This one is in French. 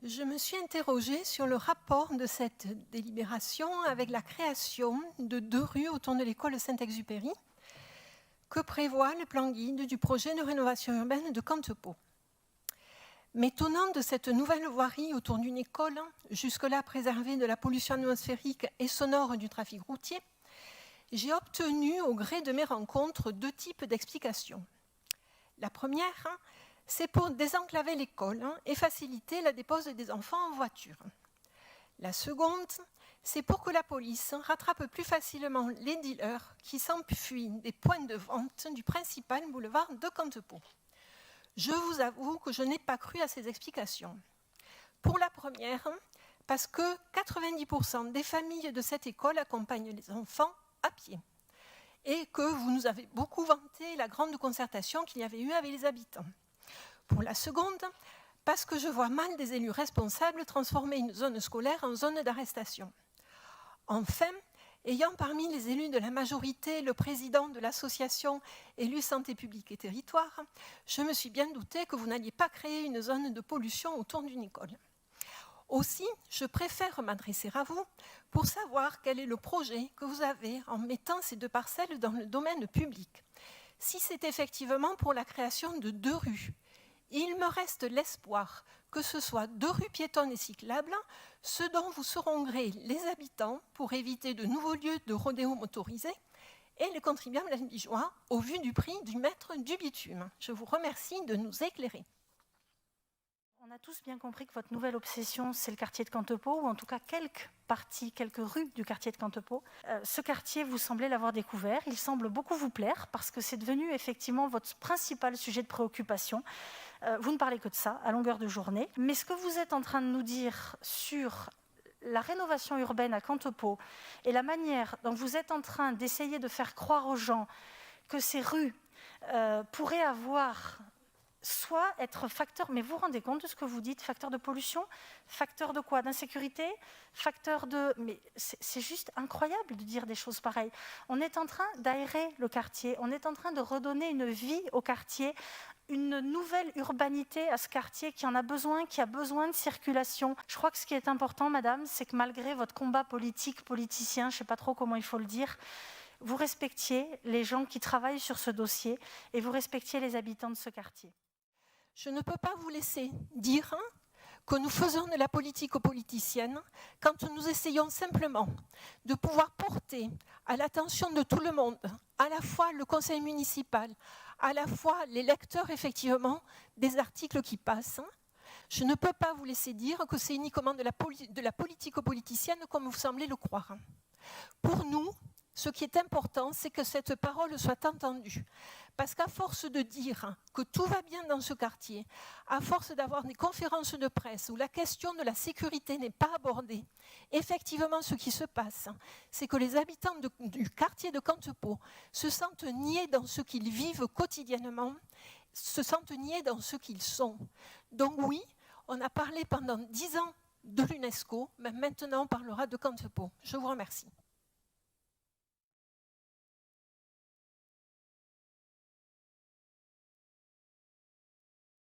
Je me suis interrogée sur le rapport de cette délibération avec la création de 2 rues autour de l'école Saint-Exupéry que prévoit le plan guide du projet de rénovation urbaine de Cantepot. M'étonnant de cette nouvelle voirie autour d'une école, jusque-là préservée de la pollution atmosphérique et sonore du trafic routier, j'ai obtenu au gré de mes rencontres 2 types d'explications. La première, c'est pour désenclaver l'école et faciliter la dépose des enfants en voiture. La seconde, c'est pour que la police rattrape plus facilement les dealers qui s'enfuient des points de vente du principal boulevard de Cantepot. Je vous avoue que je n'ai pas cru à ces explications. Pour la première, parce que 90% des familles de cette école accompagnent les enfants à pied et que vous nous avez beaucoup vanté la grande concertation qu'il y avait eu avec les habitants. Pour la seconde, parce que je vois mal des élus responsables transformer une zone scolaire en zone d'arrestation. Enfin, ayant parmi les élus de la majorité le président de l'association Élus Santé Publique et Territoire, je me suis bien doutée que vous n'alliez pas créer une zone de pollution autour d'une école. Aussi, je préfère m'adresser à vous pour savoir quel est le projet que vous avez en mettant ces 2 parcelles dans le domaine public. Si c'est effectivement pour la création de 2 rues, il me reste l'espoir que ce soit 2 rues piétonnes et cyclables, ce dont vous seront grés les habitants pour éviter de nouveaux lieux de rodéo motorisé et les contribuables liégeois au vu du prix du mètre du bitume. Je vous remercie de nous éclairer. On a tous bien compris que votre nouvelle obsession, c'est le quartier de Cantepot, ou en tout cas quelques rues du quartier de Cantepot. Ce quartier, vous semblez l'avoir découvert. Il semble beaucoup vous plaire parce que c'est devenu effectivement votre principal sujet de préoccupation. Vous ne parlez que de ça à longueur de journée. Mais ce que vous êtes en train de nous dire sur la rénovation urbaine à Cantepot et la manière dont vous êtes en train d'essayer de faire croire aux gens que ces rues pourraient avoir... soit être facteur, mais vous vous rendez compte de ce que vous dites, facteur de pollution, facteur de quoi? D'insécurité, facteur de... Mais c'est juste incroyable de dire des choses pareilles. On est en train d'aérer le quartier, on est en train de redonner une vie au quartier, une nouvelle urbanité à ce quartier qui en a besoin, qui a besoin de circulation. Je crois que ce qui est important, madame, c'est que malgré votre combat politicien, je ne sais pas trop comment il faut le dire, vous respectiez les gens qui travaillent sur ce dossier et vous respectiez les habitants de ce quartier. Je ne peux pas vous laisser dire que nous faisons de la politique politicienne quand nous essayons simplement de pouvoir porter à l'attention de tout le monde, à la fois le conseil municipal, à la fois les lecteurs effectivement des articles qui passent. Je ne peux pas vous laisser dire que c'est uniquement de la politique politicienne comme vous semblez le croire. Pour nous, ce qui est important, c'est que cette parole soit entendue. Parce qu'à force de dire que tout va bien dans ce quartier, à force d'avoir des conférences de presse où la question de la sécurité n'est pas abordée, effectivement, ce qui se passe, c'est que les habitants du quartier de Cantepot se sentent niés dans ce qu'ils vivent quotidiennement, se sentent niés dans ce qu'ils sont. Donc oui, on a parlé pendant 10 ans de l'UNESCO, mais maintenant on parlera de Cantepot. Je vous remercie.